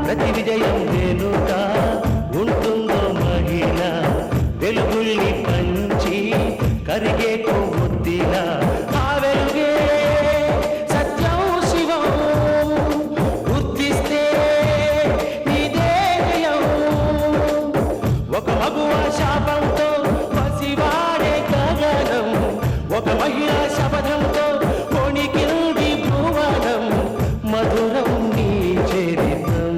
ప్రతి విజయం వెనుక ఉంటుందో మహిళ వెలుగుల్ని పంచి కరిగే కొవ్వొత్తిలా ఆ వెలుగే సత్యం శివం గుర్తిస్తే నీదే జయం ఒక మగువ శాపంతో పసివాడే గగనం ఒక మహిళా శపథంతో కొణికింది భువనం మధురం నీ చరిత్రం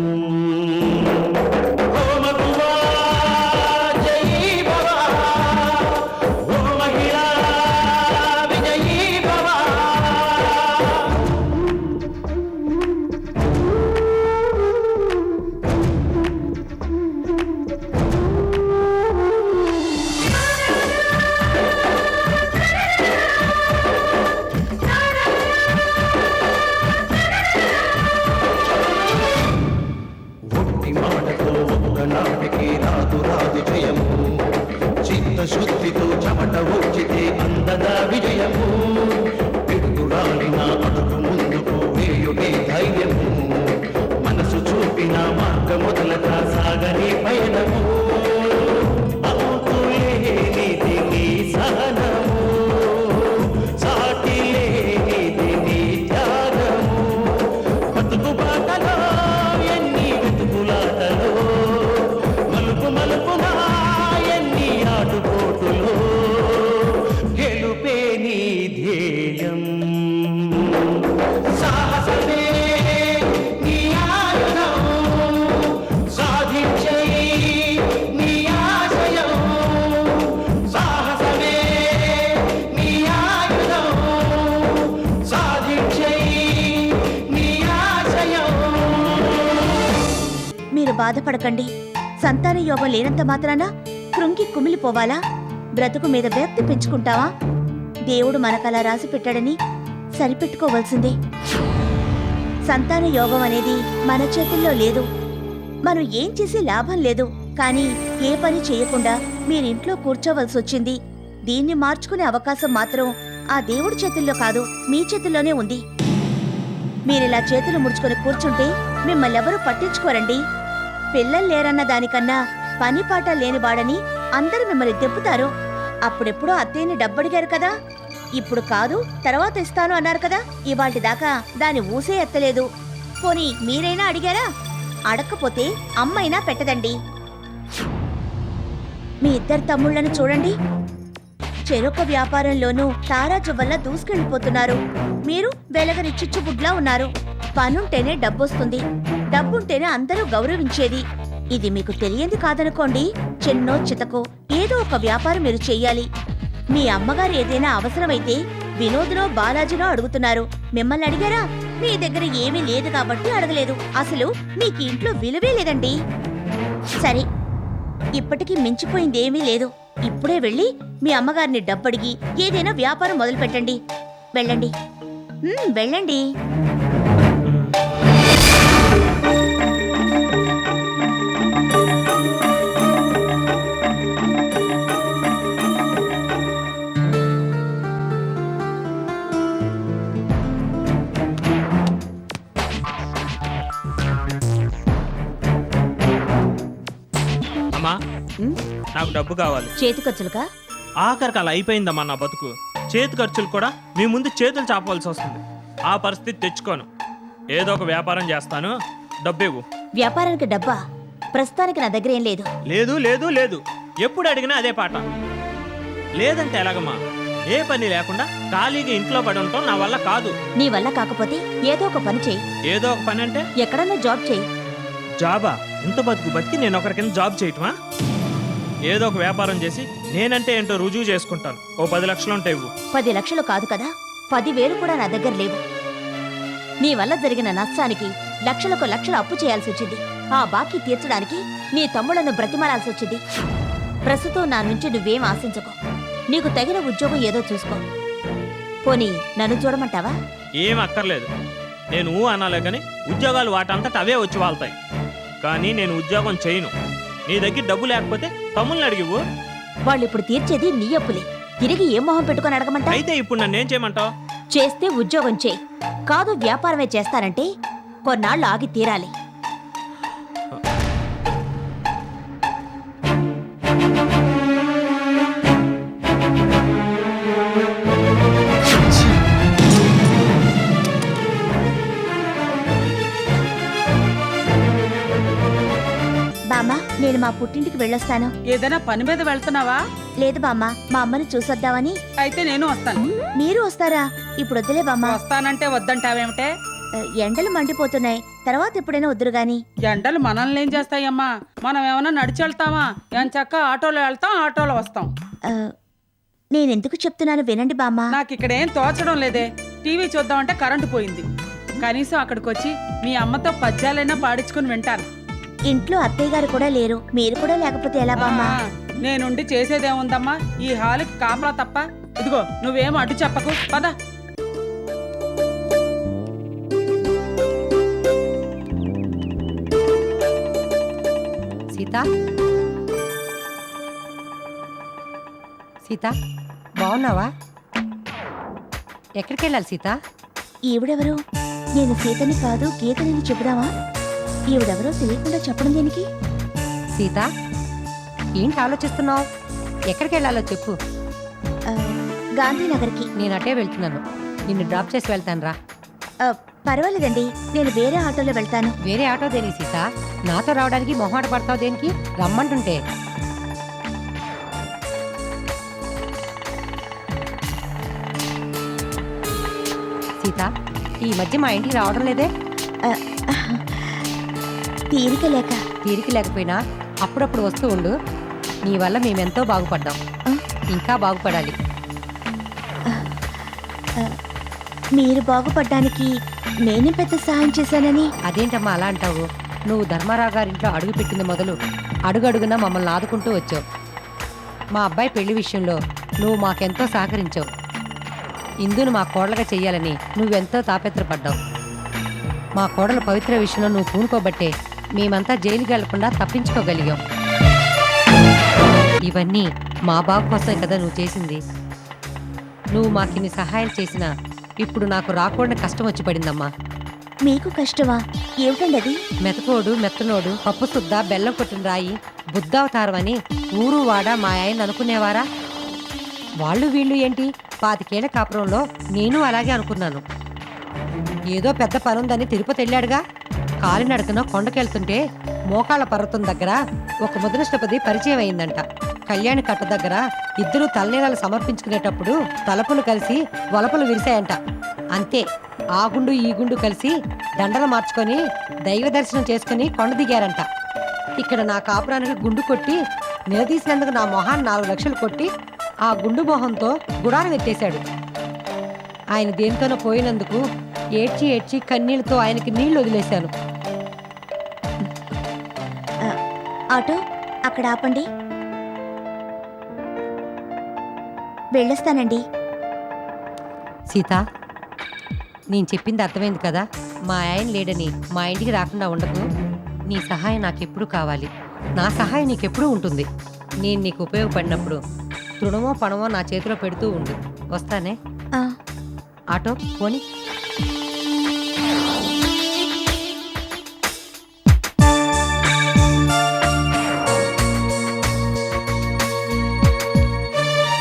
ఓ మగువా జై భవ ఓ మహిళా విజయీ భవ ఒట్టి మాటతో ఒక్కనాటికి రాదు రాదు జయము చిత్తశుద్ధితో చెమట వచ్చితే అందదా విజయము పిడుగురాలిన అడుగు ముందుకు వేయుడే ధైర్యము మనసు చూపిన మార్గ మొదలక సాగని పయనము అంతులేనిది నీ సహనము సాటి లేనిది నీ త్యాగము బతుకు బాటలో ఎన్ని వెతుకులాటలో మలుపు మలుపున ఎన్ని ఆటుపోటులో గెలుపే నీ ధ్యేయం సాహసమే నీ ఆయుధం సాధించే నీ ఆశయం సాహసమే నీ ఆయుధం సాధించే నీ ఆశయం మీరు బాధపడకండి. సంతాన యోగం లేనంత మాత్రాన కృంగి కుమిలిపోవాలా? బ్రతుకు మీద వ్యక్తి పెంచుకుంటావా? దేవుడు మనకలా రాసి పెట్టాడని సరిపెట్టుకోవాల్సిందే. సంతాన యోగం అనేది మన చేతుల్లో లేదు. మనం ఏం చేసి లాభం లేదు. కానీ ఏ పని చేయకుండా మీరింట్లో కూర్చోవలసి వచ్చింది. దీన్ని మార్చుకునే అవకాశం మాత్రం ఆ దేవుడి చేతుల్లో కాదు, మీ చేతుల్లోనే ఉంది. మీరిలా చేతులు ముడుచుకొని కూర్చుంటే మిమ్మల్ని ఎవరూ పట్టించుకోరండి. పిల్లలు లేరన్న దానికన్నా పని పాట లేనివాడని అందరూ మిమ్మల్ని దెప్పుతారు. అప్పుడెప్పుడో అత్తయ్యని డబ్బడిగారు కదా, ఇప్పుడు కాదు తర్వాత ఇస్తాను అన్నారు కదా. ఇవాటి దాకా దాని ఊసే ఎత్తలేదు. పోనీ మీరైనా అడిగారా? అడక్కపోతే అమ్మైనా పెట్టదండి. మీ ఇద్దరు తమ్ముళ్లను చూడండి, చెరొక వ్యాపారంలోనూ తారాజు వల్ల దూసుకెళ్ళిపోతున్నారు. మీరు వెలగని చిచ్చుబుడ్లా ఉన్నారు. పనుంటేనే డబ్బొస్తుంది, డబ్బుంటేనే అందరూ గౌరవించేది. ఇది మీకు తెలియంది కాదనుకోండి. చిన్నో చితకో ఏదో ఒక వ్యాపారం మీరు చెయ్యాలి. మీ అమ్మగారు ఏదైనా అవసరమైతే వినోద్నో బాలాజీనో అడుగుతున్నారు. మిమ్మల్ని అడిగారా? మీ దగ్గర ఏమీ లేదు కాబట్టి అడగలేదు. అసలు మీకు ఇంట్లో విలువే లేదండి. సరే, ఇప్పటికీ మించిపోయిందేమీ లేదు. ఇప్పుడే వెళ్ళి మీ అమ్మగారిని డబ్బడిగి ఏదైనా వ్యాపారం మొదలు పెట్టండి. వెళ్ళండి, వెళ్ళండి. అమ్మా, నాకు డబ్బు కావాలి. చేతి ఖర్చులుగా? ఆఖరికి అలా అయిపోయిందమ్మా నా బతుకు. చేతి ఖర్చులు కూడా మీ ముందు చేతులు చాపవలసి వస్తుంది. ఆ పరిస్థితి తెచ్చుకోను. ఏదో ఒక వ్యాపారం చేస్తాను, డబ్బు ఇవ్వు. వ్యాపారానికి డబ్బా? ప్రస్తుతానికి నా దగ్గర ఏం లేదు. లేదు లేదు లేదు, ఎప్పుడు అడిగినా అదే పాట. లేదంటే ఎలాగమ్మా? ఏ పని లేకుండా ఖాళీగా ఇంట్లో పడి ఉండటం నా వల్ల కాదు. నీ వల్ల కాకపోతే ఏదో ఒక పని చెయ్యి. ఏదో ఒక పని అంటే ఎక్కడన్నా జాబ్ చెయ్యి. జాబా? ఇంత బతికి నేను ఒకరికైనా జాబ్ చేయటమా? ఏదో ఒక వ్యాపారం చేసి నేనంటే ఏంటో రుజువు చేసుకుంటాను. ఓ 10 లక్షలు ఉంటే ఇవ్వు. 10 లక్షలు కాదు కదా, 10,000 కూడా నా దగ్గర లేవు. నీ వల్ల జరిగిన నష్టానికి లక్షలకు లక్షలు అప్పు చేయాల్సి వచ్చింది. ఆ బాకీ తీర్చడానికి నీ తమ్ముళ్లను బ్రతిమాలాల్సి వచ్చింది. ప్రస్తుతం నా నుంచి నువ్వేం ఆశించకు. నీకు తగిన ఉద్యోగం ఏదో చూసుకో. పోనీ నన్ను చూడమంటావా? ఏం అక్కర్లేదు. నేను అనాలే కానీ ఉద్యోగాలు వాటంతట అవే వచ్చి వాళ్తాయి. కానీ నేను ఉద్యోగం చేయను. నీ దగ్గర డబ్బు లేకపోతే తమ్ముల్ని అడిగివు. వాళ్ళు ఇప్పుడు తీర్చేది నీ అప్పులే. తిరిగి ఏం మొహం పెట్టుకొని అడగమంటా? అయితే ఇప్పుడు నన్నేం చేయమంటావు? చేస్తే ఉద్యోగం చేయి, కాదు వ్యాపారమే చేస్తానంటే కొన్నాళ్ళు ఆగి తీరాలి. బామ్మ, నేను మా పుట్టింటికి వెళ్ళొస్తాను. ఏదైనా పని మీద వెళ్తున్నావా? లేదు బామ్మ, మా అమ్మని చూసొద్దామని. అయితే నేను వస్తాను. మీరు వస్తారా? ఇప్పుడు వద్దులే బామ్మ. వస్తానంటే వద్దంటావేమిటే? ఎండలు మండిపోతున్నాయి, తర్వాత ఎప్పుడైనా వద్దురు గాని. ఎండలు మనల్ని ఏం చేస్తాయమ్మా? మనం ఏమన్నా నడిచి వెళ్తామా? చక్క ఆటోలో వెళ్తాం, ఆటోలో వస్తాం. ఆ, నేనెందుకు చెప్తున్నాను వినండి బామ్మ. నాకు ఇక్కడ ఏం తోచడం లేదే. టీవీ చూద్దామంటే కరెంటు పోయింది. కనీసం అక్కడికి వచ్చి మీ అమ్మతో పద్యాలైనా పాడించుకుని వింటాను. ఇంట్లో అత్తయ్య గారు కూడా లేరు, మీరు కూడా లేకపోతే ఎలా బామ్మ? నేనుండి చేసేదేముందమ్మా? ఈ హాలుకి కాపలా తప్ప. ఇదిగో నువ్వేం అడ్డు చెప్పకు, పద. సీత, సీత బాగున్నావా? ఎక్కడికి వెళ్ళాలి సీత? ఈవిడెవరు? నేను సీతని కాదు గీతని చెబుదామా? ఈవిడెవరో తెలియకుండా చెప్పడం దేనికి? సీత, ఏంటి ఆలోచిస్తున్నావు? ఎక్కడికి వెళ్ళాలో చెప్పు. ఆ, గాంధీనగర్కి. నేను అటే వెళ్తున్నాను, నిన్ను డ్రాప్ చేసి వెళ్తాను రా. పర్వాలేదండి, నేను వేరే ఆటోలో వెళ్తాను. వేరే ఆటో దేనికి సీత? నాతో రావడానికి మొహాట పడతావు దేనికి? రమ్మంటుంటే. సీత, ఈ మధ్య మా ఇంటికి రావడం లేదే? తీరిక లేక. తీరిక లేకపోయినా అప్పుడప్పుడు వస్తూ ఉండు. నీ వల్ల మేమెంతో బాగుపడ్డాం, ఇంకా బాగుపడాలి. మీరు బాగుపడ్డానికి నేనే పెద్ద సహాయం చేశానని. అదేంటమ్మా అలా అంటావు? నువ్వు ధర్మారావు గారింట్లో అడుగు పెట్టింది మొదలు అడుగడుగునా మమ్మల్ని ఆదుకుంటూ వచ్చావు. మా అబ్బాయి పెళ్లి విషయంలో నువ్వు మాకెంతో సహకరించావు. ఇందును మా కోడలుగా చెయ్యాలని నువ్వెంతో తాపెత్రపడ్డావు. మా కోడల పవిత్ర విషయంలో నువ్వు పూనుకోబట్టే మేమంతా జైలుకి వెళ్లకుండా తప్పించుకోగలిగాం. ఇవన్నీ మా బాబు కోసమే కదా నువ్వు చేసింది. నువ్వు మాకిన్ని సహాయం చేసినా ఇప్పుడు నాకు రాకూడని కష్టం వచ్చి పడిందమ్మా. మీకు కష్టమా? ఏమిటండి అది? మెతకోడు మెత్తనోడు, పప్పు సుద్ద, బెల్లం కొట్టిన రాయి, బుద్ధావతారం అని ఊరు వాడ మా ఆయన అనుకునేవారా? వాళ్ళు వీళ్ళు ఏంటి? 25 ఏళ్ల కాపురంలో నేను అలాగే అనుకున్నాను. ఏదో పెద్ద పనుందని తిరుపతి వెళ్ళాడుగా. కాలినడకన కొండకెళ్తుంటే మోకాళ్ళ పర్వతం దగ్గర ఒక ముద్రష్టపతి పరిచయం అయిందంట. కళ్యాణి కట్ట దగ్గర ఇద్దరు తలనీలాలు సమర్పించుకునేటప్పుడు తలపులు కలిసి వలపులు విరిశాయంట. అంతే, ఆ గుండు ఈ గుండు కలిసి దండలు మార్చుకొని దైవ దర్శనం చేసుకుని కొండ దిగారంట. ఇక్కడ నా కాపురానికి గుండు కొట్టి నిలదీసినందుకు నా మొహాన్ని 4 లక్షలు కొట్టి ఆ గుండు మొహంతో గుడారం ఎత్తేశాడు. ఆయన దేనితోనో పోయినందుకు ఏడ్చి ఏడ్చి కన్నీళ్లతో ఆయనకి నీళ్లు వదిలేశాను. ఆటో అక్కడ ఆపండి, వెళ్ళొస్తానండి. సీత, నేను చెప్పింది అర్థమైంది కదా? మా ఆయన లేడని మా ఇంటికి రాకుండా ఉండకు. నీ సహాయం నాకెప్పుడు కావాలి. నా సహాయం నీకెప్పుడూ ఉంటుంది. నేను నీకు ఉపయోగపడినప్పుడు తృణమో పణమో నా చేతిలో పెడుతూ ఉండు. వస్తానే. ఆటో పోనీ.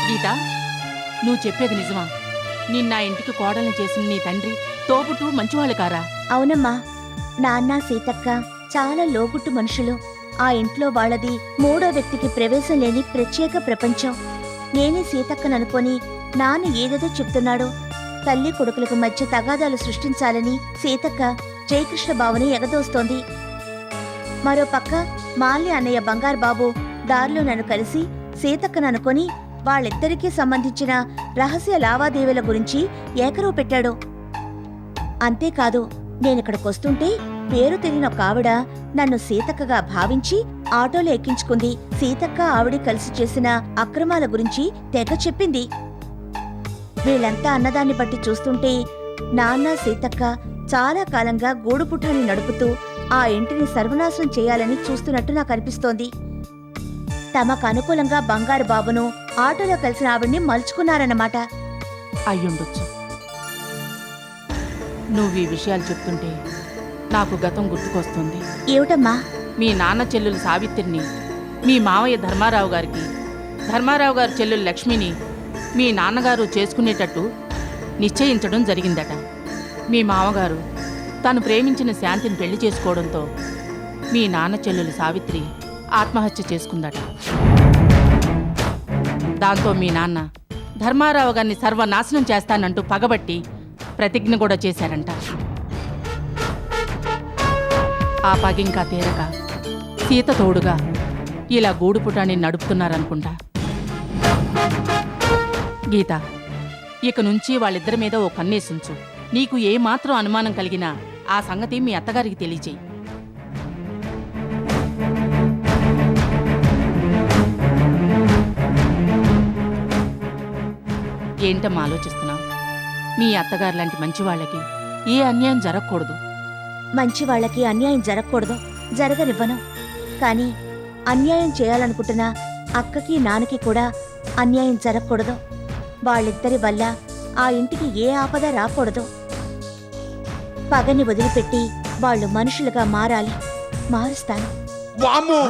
గీత, నువ్వు చెప్పేది నిజమా? నిన్న ఇంటికి కోడల్ని చేసిన నీ తండ్రి తోబుట్టు మంచివాళ్ళు కారా? అవునమ్మా, నాన్న సీతక్క చాలా లోగుట్టు మనుషులు. ఆ ఇంట్లో వాళ్ళది 3వ వ్యక్తికి ప్రవేశం లేని ప్రత్యేక ప్రపంచం. నేనే సీతక్కననుకొని నాన్న ఏదేదో చెప్తున్నాడు. తల్లి కొడుకులకు మధ్య తగాదాలు సృష్టించాలని సీతక్క జయకృష్ణ బావని ఎగదోస్తోంది. మరో పక్క మాల్య అన్నయ్య బంగారు బాబు దారిలో నన్ను కలిసి సీతక్కననుకొని వాళ్ళిద్దరికీ సంబంధించిన రహస్య లావాదేవీల గురించి ఏకరవు పెట్టాడు. అంతేకాదు, నేనిక్కడికొస్తుంటే పేరు తెలియని ఒక ఆవిడ నన్ను సీతక్కగా భావించి ఆటోలో ఎక్కించుకుంది. సీతక్క ఆవిడ కలిసి చేసిన అక్రమాల గురించి తెగ చెప్పింది. వీళ్ళంతా అన్నదాన్ని బట్టి చూస్తుంటే నాన్న సీతక్క చాలా కాలంగా గూడుపుటాన్ని నడుపుతూ ఆ ఇంటిని సర్వనాశనం చేయాలని చూస్తున్నట్టు నాకు అనిపిస్తోంది. తమకు అనుకూలంగా బంగారు బాబును ఆటోలో కలిసిన ఆవిడ్ని మలుచుకున్నారన్నమాట. అయ్యుండొచ్చు. నువ్వు ఈ విషయాలు చెప్తుంటే నాకు గతం గుర్తుకొస్తుంది. ఏమిటమ్మా? మీ నాన్న చెల్లెలు సావిత్రిని మీ మావయ్య ధర్మారావు గారికి ధర్మారావు గారి చెల్లెలు లక్ష్మిని మీ నాన్నగారు చేసుకునేటట్టు నిశ్చయించడం జరిగిందట. మీ మామగారు తను ప్రేమించిన శాంతిని పెళ్లి చేసుకోవడంతో మీ నాన్న చెల్లెలు సావిత్రి ఆత్మహత్య చేసుకుందట. దాంతో మీ నాన్న ధర్మారావు గారిని సర్వనాశనం చేస్తానంటూ పగబట్టి ప్రతిజ్ఞ కూడా చేశారంట. ఆ పగింకా తీరక సీత తోడుగా ఇలా గూడుపుటాన్ని నడుపుతున్నారనుకుంటా. గీత, ఇక నుంచి వాళ్ళిద్దరి మీద ఓ కన్నేసుంచు. నీకు ఏమాత్రం అనుమానం కలిగినా ఆ సంగతి మీ అత్తగారికి తెలియచేయి. ఏంటమ్మా ఆలోచిస్తున్నావు? మీ అత్తగారు లాంటి మంచి వాళ్ళకి ఏ అన్యాయం జరగకూడదు. మంచి వాళ్ళకి అన్యాయం జరగకూడదు, జరగనివ్వను. కానీ అన్యాయం చేయాలనుకుంటున్న అక్కకి నాన్నకి కూడా అన్యాయం జరగకూడదు. వాళ్ళిద్దరి వల్ల ఆ ఇంటికి ఏ ఆపద రాకూడదు. పగని వదిలిపెట్టి వాళ్ళు మనుషులుగా మారాలి. మారుస్తాను. వామ్మో!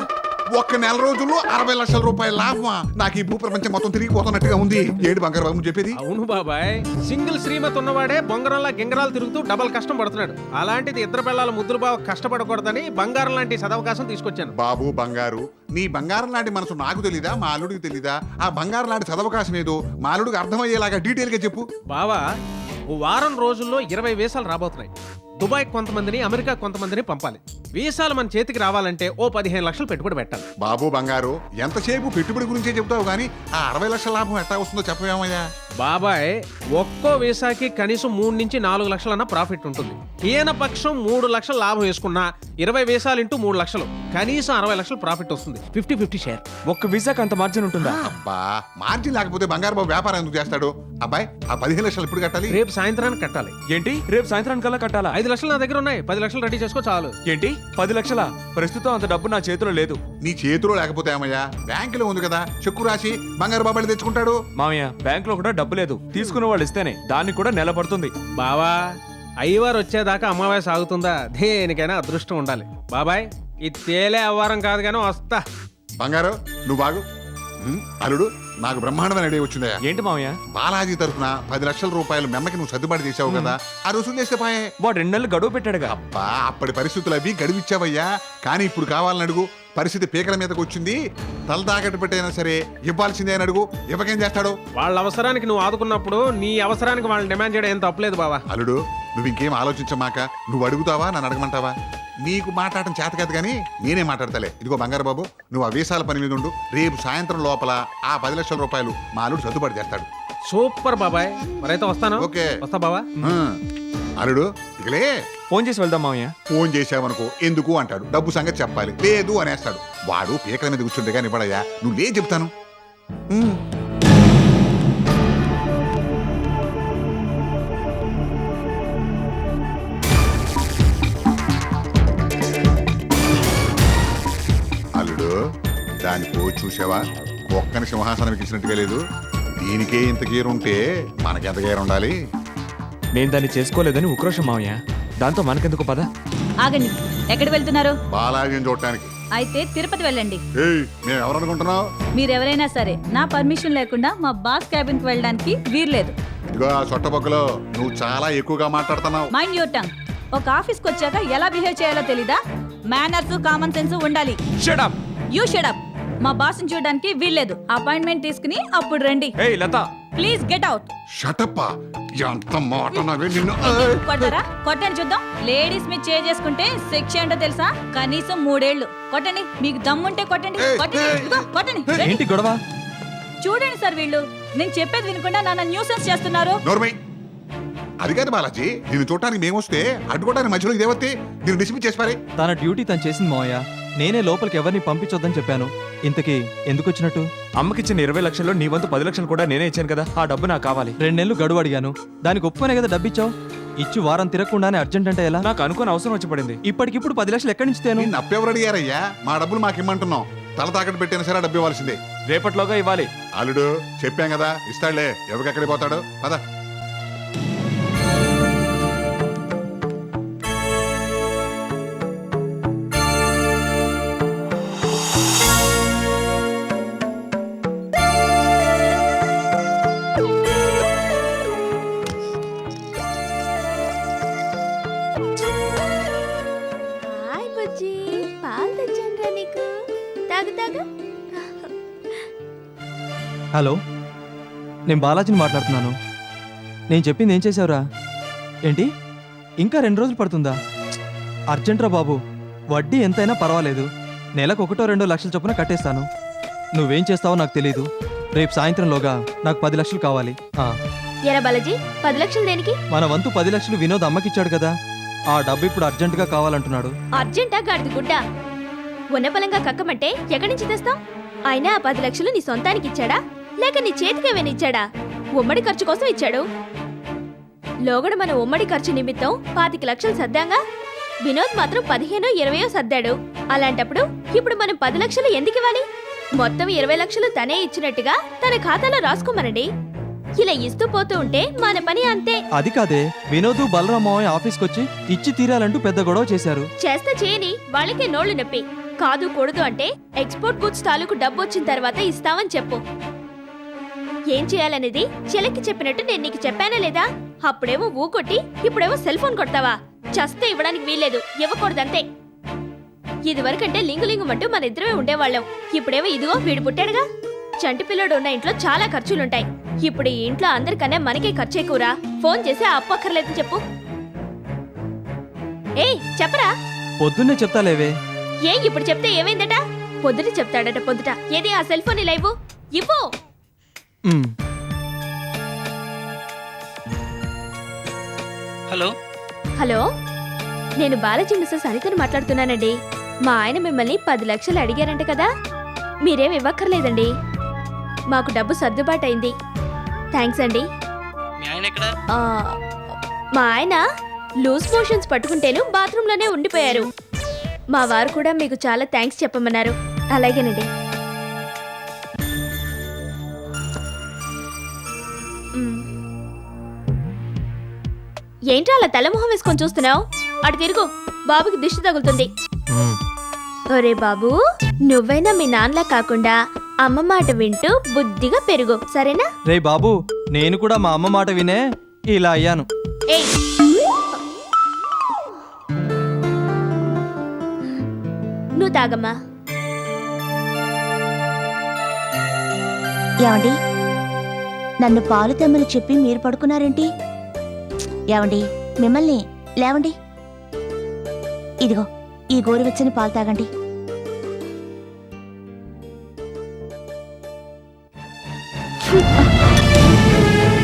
ఒక్క నెల రోజుల్లో 60 లక్షల రూపాయల లాభమా? నాకు ఈ భూప్రపంచం మొత్తం తిరిగిపోతున్నట్టుగా ఉంది. ఏడు బంగారు బాబు చెప్పేది? అవును బాబాయ్, సింగిల్ శ్రీమతి ఉన్నవాడే బొంగరంలా గింగరాలు తిరుగుతూ డబల్ కష్టం పడుతున్నాడు. అలాంటిది ఇద్దరు పిల్లల ముద్దులు బావ కష్టపడకూడదని బంగారం లాంటి సదవకాశం తీసుకొచ్చాను. బాబు బంగారు, నీ బంగారం లాంటి మనసు నాకు తెలీదా, మా అల్లుడికి తెలీదా? ఆ బంగారం లాంటి సదవకాశం ఏదో మా అల్లుడికి అర్థమయ్యేలాగా డీటెయిల్ గా చెప్పు. బావా, ఓ వారం రోజుల్లో 20 వీసాలు రాబోతున్నాయి. దుబాయ్ కొంతమందిని, అమెరికా కొంతమందిని పంపాలి. వీసాలు మన చేతికి రావాలంటే ఓ 15 లక్షలు పెట్టుబడి పెట్టాలి. బాబు బంగారు, ఎంతసేపు పెట్టుబడి గురించే చెప్తావు గానీ ఆ 60 లక్షల లాభం ఎట్టా వస్తుందో చెప్పవేమయ్యా? బాబాయ్, ఒక్కో వీసాకి కనీసం 3 నుంచి 4 లక్షలన్న ప్రాఫిట్ ఉంటుంది. ఈయన పక్షం 3 లక్షల లాభం వేసుకున్నా 20 వీసాలు ఇంటూ 3 లక్షలు, కనీసం 60 లక్షలు ప్రాఫిట్ వస్తుంది. 50-50 షేర్. ఒక్క వీసాకి అంత మార్జిన్ ఉంటుందా? అబ్బా, మార్జిన్ లేకపోతే బంగారు బాబు వ్యాపారం ఎందుకు చేస్తాడు? అబ్బాయి, ఆ 15 లక్షలు ఇప్పుడు కట్టాలి. రేపు సాయంత్రానికి కట్టాలి. ఏంటి, రేపు సాయంత్రానికల్లా కట్టాలా? 5 లక్షలు నా దగ్గర ఉన్నాయి. 10 లక్షలు రెడీ చేసుకో చాలు. ఏంటి 10 లక్షలా? ప్రస్తుతం అంత డబ్బు నా చేతిలో లేదు. నీ చేతిలో లేకపోతే ఏమయ్యా? బ్యాంకులో ఉంది కదా, చెక్కు రాసి బంగారు బాబాయ్ తెచ్చుకుంటాడు. మామయ్య, బ్యాంక్ లో కూడా డబ్బు లేదు. తీసుకున్న వాళ్ళు ఇస్తేనే, దానికి కూడా నెల పడుతుంది. బావా, అయ్యవారు వచ్చేదాకా అమ్మవాయి సాగుతుందా? దేనికైనా అదృష్టం ఉండాలి. బాబాయ్, ఇది తేలే అవ్వారం కాదు కానీ వస్తా. బంగారు, నువ్వు బాగు. అల్లుడు, నాకు బ్రహ్మాండమైన ఐడియా వచ్చిందా? ఏంటి మామయ్య? బాలాజీ తరఫున 10 లక్షల రూపాయలు మెమ్మకి నువ్వు సర్దుబాటు చేసావు కదా, ఆ రుసులు చేస్తే పాయే. వాడు 2 నెలలు గడువు పెట్టాడుగా. అబ్బా, అప్పటి పరిస్థితులు అవి గడివిచ్చావయ్యా. కానీ ఇప్పుడు కావాలని అడుగు. పరిస్థితి పీకల మీదకి వచ్చింది. తల తాకట్టు పెట్టైనా సరే ఇవ్వాల్సిందే అని అడుగు. ఇవ్వకేం చేస్తాడు? వాళ్ళ అవసరానికి నువ్వు ఆదుకున్నప్పుడు నీ అవసరానికి వాళ్ళని డిమాండ్ చేయడం ఏం తప్పలేదు బావా. అల్లుడు, నువ్వు ఇంకేం ఆలోచించమాక. నువ్వు అడుగుతావా, నన్ను అడగమంటావా? నీకు మాట్లాడటం చేత కాదు కానీ నేనే మాట్లాడతలే. ఇదిగో బంగారు బాబు, నువ్వు ఆ వీసాల పని మీద ఉండు. రేపు సాయంత్రం లోపల ఆ 10 లక్షల రూపాయలు మా అల్లుడు సర్దుబాటు చేస్తాడు. సూపర్ బాబాయ్, మరైతే వస్తాను. ఓకే, వస్తా బావా. అల్లుడు, ఇకలే ఫోన్ చేసి వెళ్దాం మామయ్య. ఫోన్ చేసావనుకో ఎందుకు అంటాడు. డబ్బు సంగతి చెప్పాలి, లేదు అనేస్తాడు. వాడు పీకల మీద కూర్చుంటే కానీ ఇవ్వడయ్యా. నువ్వు లే చెప్తాను. అల్లుడు, దానికో చూసావా, ఒక్కని సింహాసనం ఎక్కించినట్టుగా లేదు. దీనికే ఇంత గేరుంటే మనకెంత గేరు ఉండాలి? నేను దాన్ని చేసుకోలేదని ఉక్రోషం మామయ్య. దాంతో మనకెందుకు పద. ఆగండి, ఎక్కడికి వెళ్తున్నారు? బాలాజీని చూడటానికి. అయితే తిరుపతి వెళ్ళండి. ఏయ్, మేము ఎవరనుకుంటున్నావు? మీరెవరైనా సరే నా పర్మిషన్ లేకుండా మా బాస్ క్యాబిన్ కి వెళ్ళడానికి వీర్లేదు. ఇదిగో ఆ సొట్టబొక్కలో నువ్వు చాలా ఎక్కువగా మాట్లాడుతున్నావు. Mind your tongue. ఒక ఆఫీస్కి వచ్చాక ఎలా బిహేవ్ చేయాలో తెలీదా? మేనర్స్, కామన్ సెన్స్ ఉండాలి. Shut up. You shut up. మా బాస్ ని చూడడానికి వీల్లేదు. అపాయింట్మెంట్ తీసుకుని అప్పుడు రండి. ఏయ్ లత, ప్లీజ్ గెట్ అవుట్. షటప్పా, ఎంత మాట నావే నిన్ను. కొట్టరా? కొట్టండి చూద్దాం. లేడీస్ మీద చేసుకుంటే శిక్ష ఏంటో తెలుసా? కనీసం 3 ఏళ్లు. కొట్టండి, మీకు దమ్ముంటే కొట్టండి. కొట్టండి, ఇదిగో, కొట్టండి. రండి. ఏంటి గొడవ? చూడండి సార్, వీళ్ళు నేను చెప్పేది వినకుండా నన్ను న్యూసెన్స్ చేస్తున్నారు. నోర్మై, అది కాదు బాలాజీ. నిన్ను చూడటానికి మేము వస్తే అడ్డుకోవడానికి మధ్యలో దేవతే నేను డిస్మిస్ చేసి పారే. తన డ్యూటీ తను చేసింది మావయ్య. నేనే లోపలికి ఎవరిని పంపించొద్దని చెప్పాను. ఇంతకీ ఎందుకు వచ్చినట్టు? అమ్మకిచ్చిన 20 లక్షల్లో నీ వంతు 10 లక్షలు కూడా నేనే ఇచ్చాను కదా. ఆ డబ్బు నాకు కావాలి. 2 నెలలు గడువు అడిగాను. దానికి ఒప్పుకునే కదా డబ్బిచ్చావు. ఇచ్చి వారం తిరగకుండానే అర్జెంట్ అంటే ఎలా? నాకు అనుకోని అవసరం వచ్చి పడింది. ఇప్పటికిప్పుడు 10 లక్షలు ఎక్కడి నుంచి తేను? నిన్ను అప్పెవరు అడిగారయ్యా? మా డబ్బులు మాకు ఇమ్మంటున్నాం. తల తాకట్టు పెట్టినా సరే డబ్బు ఇవ్వాల్సిందే. రేపట్లోగా ఇవ్వాలి. అల్లుడు, చెప్పాం కదా, ఇస్తాడులే. ఎవరికెక్కడికి పోతాడు? పద. పాలు తెచ్చానురా నీకు. తాగు తాగు. హలో, నేను బాలాజీని మాట్లాడుతున్నాను. నేను చెప్పింది ఏం చేసావురా? ఏంటి, ఇంకా 2 రోజులు పడుతుందా? అర్జెంట్రా బాబు, వడ్డీ ఎంతైనా పర్వాలేదు. నెలకు 1-2 లక్షల చొప్పున కట్టేస్తాను. నువ్వేం చేస్తావో నాకు తెలీదు. రేపు సాయంత్రంలోగా నాకు 10 లక్షలు కావాలి. ఎరా బాలాజీ, 10 లక్షలు దేనికి? మన వంతు 10 లక్షలు వినోద్ అమ్మకిచ్చాడు కదా, ఆ డబ్బు ఇప్పుడు అర్జెంటుగా కావాలంటున్నాడు. అర్జెంటా గాడిది గుడ్డ? ఉన్న బలంగా కక్కమంటే ఎక్కడి నుంచి తెస్తాం? అయినా ఆ 10 లక్షలు నీ సొంతానికి ఇచ్చాడా లేక నీ చేతికేమైనా ఇచ్చాడా? ఉమ్మడి ఖర్చు కోసం ఇచ్చాడు. లోగడ మన ఉమ్మడి ఖర్చు నిమిత్తం 25 లక్షలు సర్దాంగా. వినోద్ మాత్రం 15-20 సర్దాడు. అలాంటప్పుడు ఇప్పుడు మనం 10 లక్షలు ఎందుకు ఇవ్వాలి? మొత్తం 20 లక్షలు తనే ఇచ్చినట్టుగా తన ఖాతాలో రాసుకోమనండి. ఇలా ఇస్తూ పోతూ ఉంటే మన పని అంతే. అది కాదే, వినోద్ బలరాం మావయ్య ఆఫీస్కి వచ్చి ఇచ్చి తీరాలంటూ పెద్ద గొడవ చేశారు. చేస్తే చేయని, వాళ్ళకే నోళ్లు నొప్పి. కాదు కూడదు అంటే ఎక్స్పోర్ట్ గూడ్స్ తాలూకు డబ్బు వచ్చిన తర్వాత ఇస్తామని చెప్పు. ఏం చేయాలనేది చెలకి చెప్పినట్టు నేను నీకు చెప్పానా లేదా? అప్పుడేమో ఊకొట్టి ఇప్పుడేమో సెల్ ఫోన్ కొడతావా? చస్తే ఇవ్వడానికి వీల్లేదు, ఇవ్వకూడదంతే. ఇది వరకంటే లింగులింగుమంటూ మన ఇద్దరమే ఉండేవాళ్ళం. ఇప్పుడేమో ఇదిగో వీడు పుట్టాడుగా. చంటి పిల్లడు ఉన్న ఇంట్లో చాలా ఖర్చులుంటాయి. ఇప్పుడు ఈ ఇంట్లో అందరికన్నా మనకే ఖర్చు ఎక్కువరా. ఫోన్ చేసి ఆ అప్పు అక్కర్లేదని చెప్పు. ఏయ్ చెప్పరా. పొద్దున్నే చెప్తాలేవే. ఏ ఇప్పుడు చెప్తే ఏమైందట? పొద్దుట చెప్తాడట పొద్దుట. ఏది ఆ సెల్ ఫోన్ ఇలా ఇవ్వు. ఇవ్వు. హలో హలో, నేను బాలాజీ మిస్సెస్ అనితని మాట్లాడుతున్నానండి. మా ఆయన మిమ్మల్ని 10 లక్షలు అడిగారంట కదా. మీరేం ఇవ్వక్కర్లేదండి, మాకు డబ్బు సర్దుబాటు అయింది. థ్యాంక్స్ అండి. మీ ఆయన ఎక్కడ? మా ఆయన లూజ్ మోషన్స్ పట్టుకుంటేను బాత్రూంలోనే ఉండిపోయారు. మా వారు కూడా మీకు చాలా థ్యాంక్స్ చెప్పమన్నారు. అలాగేనండి. ఏంట్రా అలా తలమొహం వేసుకొని చూస్తున్నావు? అటు తిరుగు, బాబుకి దిష్టి తగులుతుంది. ఒరే బాబు, నువ్వైనా మీ నాన్నలా కాకుండా అమ్మ మాట వింటూ బుద్ధిగా పెరుగు, సరేనా? రే బాబు, నేను కూడా మా అమ్మ మాట వినే ఇలా అయ్యాను. ఏయ్, నువ్వు తాగమ్మా. ఏమండి, నన్ను పాలు తెమ్మని చెప్పి మీరు పడుకున్నారేంటి? ఏమండి, మిమ్మల్ని లేవండి. ఇదిగో ఈ గోరువెచ్చని పాలు తాగండి.